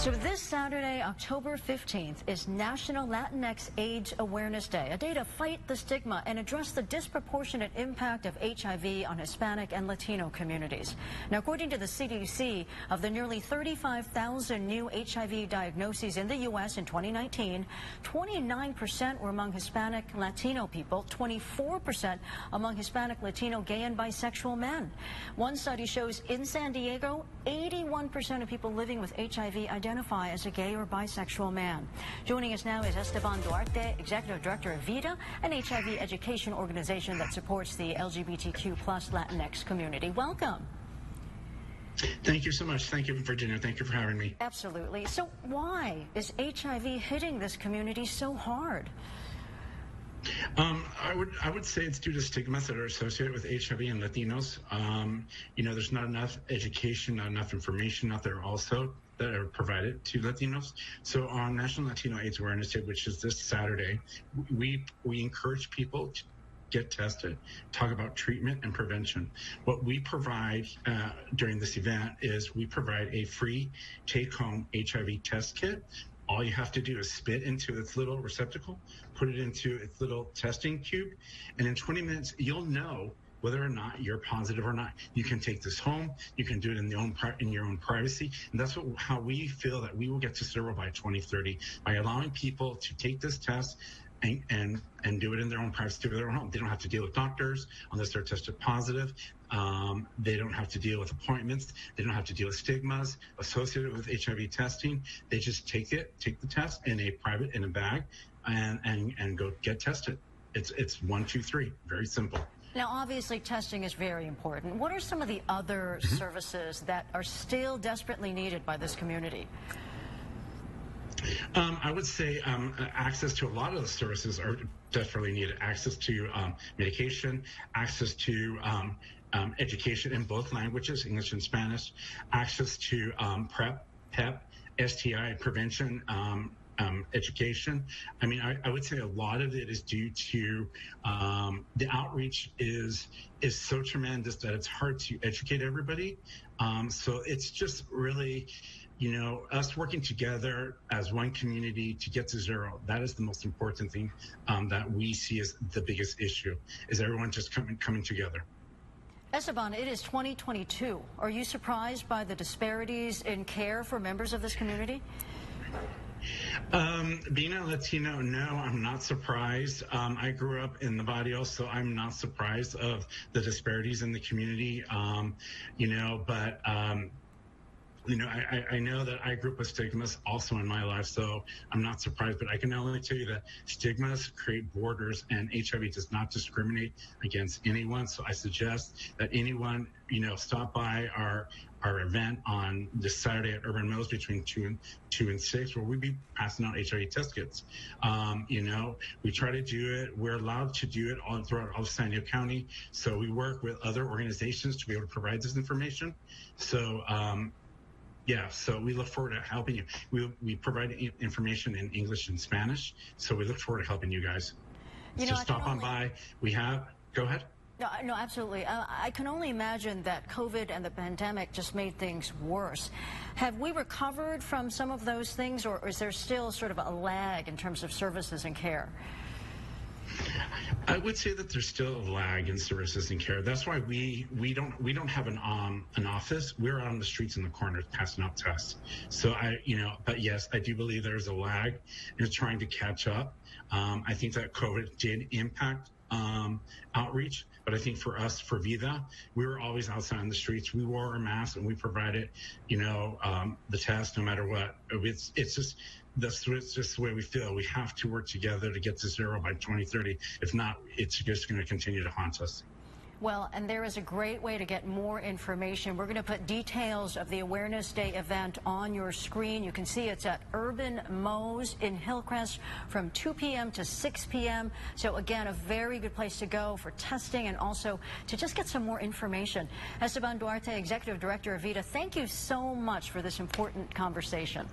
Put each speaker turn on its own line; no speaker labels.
So this Saturday, October 15th, is National Latinx AIDS Awareness Day, a day to fight the stigma and address the disproportionate impact of HIV on Hispanic and Latino communities. Now, according to the CDC, of the nearly 35,000 new HIV diagnoses in the U.S. in 2019, 29% were among Hispanic Latino people, 24% among Hispanic, Latino, gay, and bisexual men. One study shows in San Diego, 81% of people living with HIV identify as a gay or bisexual man. Joining us now is Esteban Duarte, Executive Director of Vida, an HIV education organization that supports the LGBTQ plus Latinx community. Welcome.
Thank you so much. Thank you, Virginia. Thank you for having me.
Absolutely. So why is HIV hitting this community so hard?
I would say it's due to stigmas that are associated with HIV and Latinos. There's not enough education, not enough information out there also that are provided to Latinos. So on National Latino AIDS Awareness Day, which is this Saturday, we encourage people to get tested, talk about treatment and prevention. What we provide during this event is we provide a free take-home HIV test kit. All you have to do is spit into its little receptacle, put it into its little testing cube, and in 20 minutes, you'll know whether or not you're positive or not. You can take this home. You can do it in your own privacy. And that's how we feel that we will get to zero by 2030, by allowing people to take this test and do it in their own privacy, of their own home. They don't have to deal with doctors unless they're tested positive. They don't have to deal with appointments. They don't have to deal with stigmas associated with HIV testing. They just take the test in a bag and go get tested. It's 1, 2, 3, very simple.
Now, obviously, testing is very important. What are some of the other services that are still desperately needed by this community?
I would say access to a lot of the services are desperately needed. Access to medication, access to education in both languages, English and Spanish, access to PrEP, STI prevention, education. I mean, I would say a lot of it is due to the outreach is so tremendous that it's hard to educate everybody. So it's just really, us working together as one community to get to zero. That is the most important thing that we see as the biggest issue, is everyone just coming together.
Esteban, it is 2022. Are you surprised by the disparities in care for members of this community?
Being a Latino, no, I'm not surprised. I grew up in the barrio, so I'm not surprised of the disparities in the community. I know that I grew up with stigmas also in my life, so I'm not surprised. But I can only tell you that stigmas create borders, and HIV does not discriminate against anyone. So I suggest that anyone, stop by our event on this Saturday at Urban Mills between 2 and 6, where we'll be passing out HIV test kits. We try to do it. We're allowed to do it all throughout all of San Diego County. So we work with other organizations to be able to provide this information. So, so we look forward to helping you. We provide information in English and Spanish, so we look forward to helping you guys. So stop on by. Go ahead.
No, absolutely. I can only imagine that COVID and the pandemic just made things worse. Have we recovered from some of those things, or is there still sort of a lag in terms of services and care?
I would say that there's still a lag in services and care. That's why we don't have an office. We're out on the streets in the corners passing out tests. So but yes, I do believe there's a lag in trying to catch up. I think that COVID did impact outreach, but I think for us, for Vida, we were always outside on the streets. We wore our masks and we provided, the test no matter what. It's just the way we feel. We have to work together to get to zero by 2030. If not, it's just going to continue to haunt us.
Well, and there is a great way to get more information. We're going to put details of the Awareness Day event on your screen. You can see it's at Urban Mo's in Hillcrest from 2 p.m. to 6 p.m. So again, a very good place to go for testing and also to just get some more information. Esteban Duarte, Executive Director of Vida, thank you so much for this important conversation.